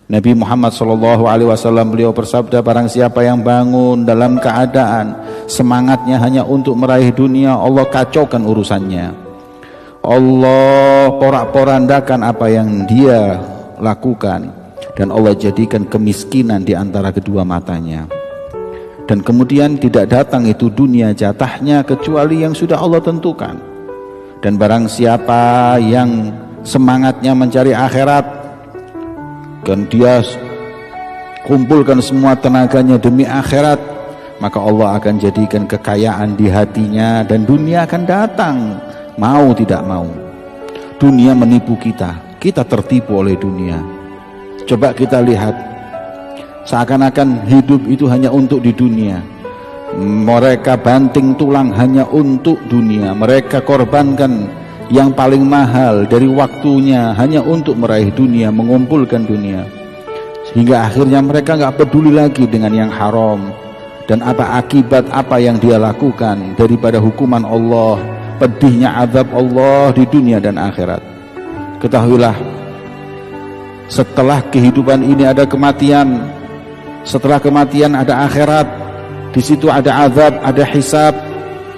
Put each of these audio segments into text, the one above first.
Nabi Muhammad SAW beliau bersabda, barang siapa yang bangun dalam keadaan semangatnya hanya untuk meraih dunia, Allah kacaukan urusannya. Allah porak-porandakan apa yang dia lakukan, dan Allah jadikan kemiskinan di antara kedua matanya. Dan kemudian tidak datang itu dunia jatahnya kecuali yang sudah Allah tentukan. Dan barang siapa yang semangatnya mencari akhirat, dan dia kumpulkan semua tenaganya demi akhirat, maka Allah akan jadikan kekayaan di hatinya, dan dunia akan datang mau tidak mau. Dunia menipu kita, kita tertipu oleh dunia. Coba kita lihat, seakan-akan hidup itu hanya untuk di dunia. Mereka banting tulang hanya untuk dunia, mereka korbankan yang paling mahal dari waktunya hanya untuk meraih dunia, mengumpulkan dunia, sehingga akhirnya mereka nggak peduli lagi dengan yang haram dan apa akibat apa yang dia lakukan daripada hukuman Allah, pedihnya azab Allah di dunia dan akhirat. Ketahuilah, setelah kehidupan ini ada kematian, setelah kematian ada akhirat, di situ ada azab, ada hisab,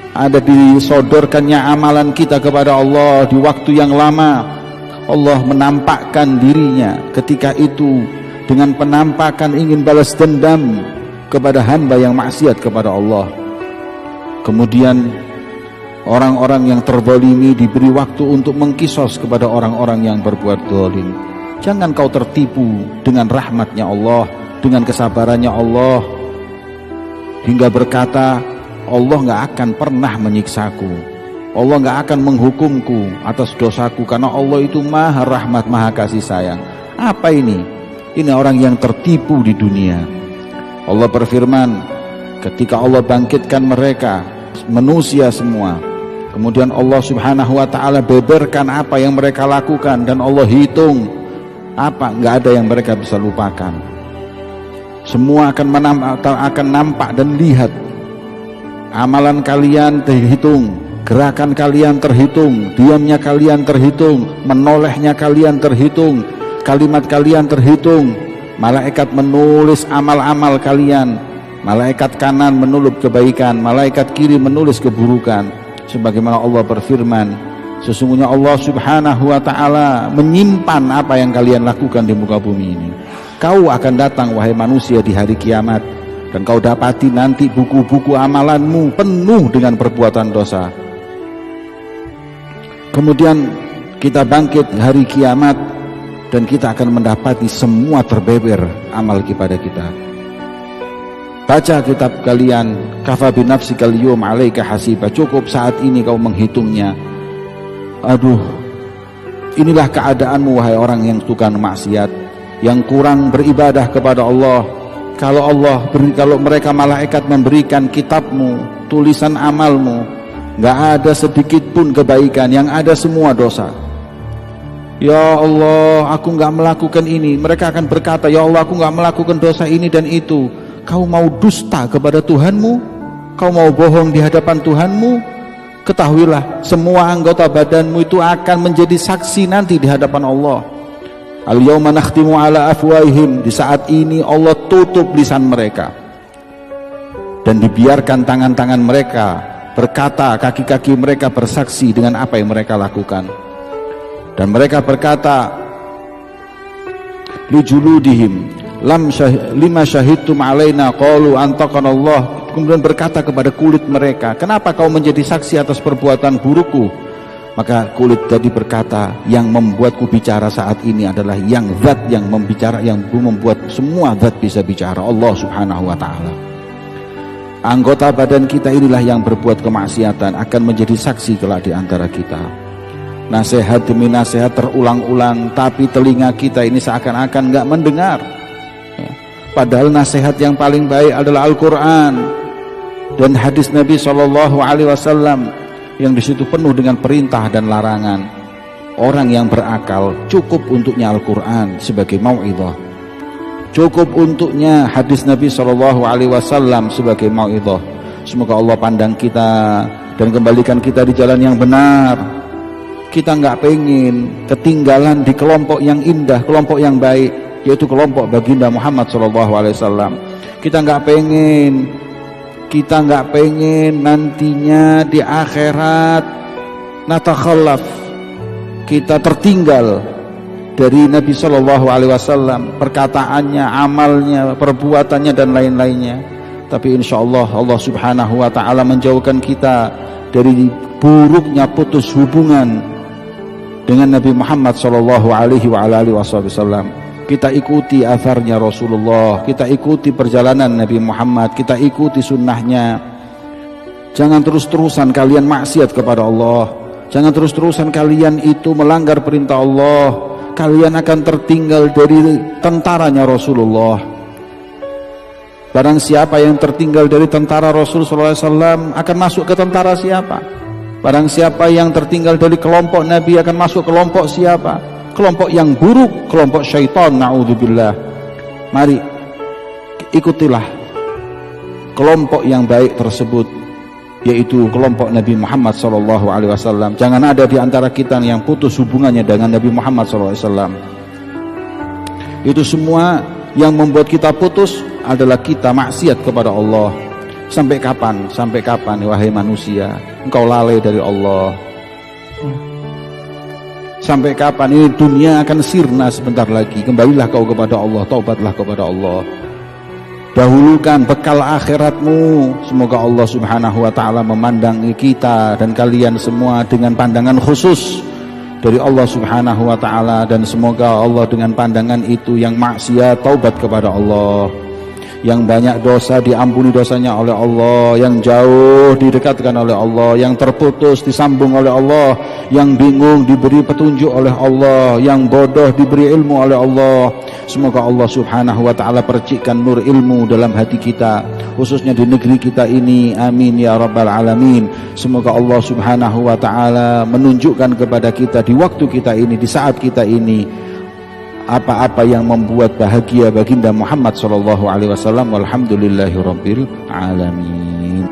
ada disodorkannya amalan kita kepada Allah di waktu yang lama. Allah menampakkan dirinya ketika itu dengan penampakan ingin balas dendam kepada hamba yang maksiat kepada Allah. Kemudian orang-orang yang terzalimi diberi waktu untuk mengkisos kepada orang-orang yang berbuat zalim. Jangan kau tertipu dengan rahmatnya Allah, dengan kesabarannya Allah, hingga berkata, Allah nggak akan pernah menyiksaku, Allah nggak akan menghukumku atas dosaku, karena Allah itu maha rahmat, maha kasih sayang. Apa ini? Ini orang yang tertipu di dunia. Allah berfirman, ketika Allah bangkitkan mereka, manusia semua, kemudian Allah subhanahu wa ta'ala beberkan apa yang mereka lakukan, dan Allah hitung apa, nggak ada yang mereka bisa lupakan. Semua akan nampak dan lihat. Amalan kalian terhitung, gerakan kalian terhitung, diamnya kalian terhitung, menolehnya kalian terhitung, kalimat kalian terhitung. Malaikat menulis amal-amal kalian, malaikat kanan menulis kebaikan, malaikat kiri menulis keburukan. Sebagaimana Allah berfirman, sesungguhnya Allah subhanahu wa ta'ala menyimpan apa yang kalian lakukan di muka bumi ini. Kau akan datang wahai manusia di hari kiamat, dan kau dapati nanti buku-buku amalanmu penuh dengan perbuatan dosa. Kemudian kita bangkit hari kiamat, dan kita akan mendapati semua terbeber amal kepada kita. Baca kitab kalian, kafa binafsikal yawm 'alaika hasiba. Cukup saat ini kau menghitungnya. Aduh, inilah keadaanmu wahai orang yang suka maksiat, yang kurang beribadah kepada Allah. Kalau mereka malaikat memberikan kitabmu, tulisan amalmu, nggak ada sedikit pun kebaikan, yang ada semua dosa. Ya Allah, aku nggak melakukan ini. Mereka akan berkata, ya Allah, aku nggak melakukan dosa ini dan itu. Kau mau dusta kepada Tuhanmu? Kau mau bohong di hadapan Tuhanmu? Ketahuilah, semua anggota badanmu itu akan menjadi saksi nanti di hadapan Allah. Al-yawma nakhtimu ala afwahihim. Di saat ini Allah tutup lisan mereka, dan dibiarkan tangan-tangan mereka berkata, kaki-kaki mereka bersaksi dengan apa yang mereka lakukan. Dan mereka berkata, li juludihim lima syahidtum alaina qalu antaqanallah. Kemudian berkata kepada kulit mereka, kenapa kau menjadi saksi atas perbuatan burukku? Maka kulit tadi berkata, yang membuatku bicara saat ini adalah yang zat yang membicara, yang membuat semua zat bisa bicara, Allah subhanahu wa ta'ala. Anggota badan kita inilah yang berbuat kemaksiatan akan menjadi saksi kelak di antara kita. Nasihat demi nasihat terulang-ulang, tapi telinga kita ini seakan-akan nggak mendengar. Padahal nasihat yang paling baik adalah Al-Quran dan hadis Nabi SAW, yang disitu penuh dengan perintah dan larangan. Orang yang berakal cukup untuknya Al-Quran sebagai mau'idhah, cukup untuknya hadis Nabi SAW sebagai mau'idhah. Semoga Allah pandang kita dan kembalikan kita di jalan yang benar. Kita nggak pengen ketinggalan di kelompok yang indah, kelompok yang baik. yaitu kelompok baginda Muhammad SAW. Kita nggak pengen nantinya di akhirat natakhallaf, kita tertinggal dari Nabi SAW, perkataannya, amalnya, perbuatannya dan lain-lainnya. Tapi insya Allah Allah Subhanahu wa ta'ala menjauhkan kita dari buruknya putus hubungan dengan Nabi Muhammad SAW. Kita ikuti atharnya Rasulullah, kita ikuti perjalanan Nabi Muhammad, kita ikuti sunnahnya. Jangan terus-terusan kalian maksiat kepada Allah, jangan terus-terusan kalian itu melanggar perintah Allah. Kalian akan tertinggal dari tentaranya Rasulullah. Barang siapa yang tertinggal dari tentara Rasulullah SAW akan masuk ke tentara siapa? Barang siapa yang tertinggal dari kelompok Nabi akan masuk kelompok siapa? Kelompok yang buruk, kelompok syaitan, na'udzubillah. Mari ikutilah kelompok yang baik tersebut, yaitu kelompok Nabi Muhammad SAW. Jangan ada di antara kita yang putus hubungannya dengan Nabi Muhammad SAW. Itu semua yang membuat kita putus adalah kita maksiat kepada Allah. Sampai kapan? Sampai kapan wahai manusia engkau lalai dari Allah? Sampai kapan? Ini dunia akan sirna sebentar lagi. Kembalilah kau kepada Allah, taubatlah kepada Allah. Dahulukan bekal akhiratmu. Semoga Allah Subhanahu wa ta'ala memandangi kita dan kalian semua dengan pandangan khusus dari Allah Subhanahu wa ta'ala, dan semoga Allah dengan pandangan itu yang maksiat taubat kepada Allah, yang banyak dosa diampuni dosanya oleh Allah, yang jauh didekatkan oleh Allah, yang terputus disambung oleh Allah, yang bingung diberi petunjuk oleh Allah, yang bodoh diberi ilmu oleh Allah. Semoga Allah Subhanahu wa ta'ala percikkan nur ilmu dalam hati kita, khususnya di negeri kita ini. Amin ya rabbal alamin. Semoga Allah Subhanahu wa ta'ala menunjukkan kepada kita di waktu kita ini, di saat kita ini, apa-apa yang membuat bahagia baginda Muhammad SAW. Walhamdulillahirabbil alamin.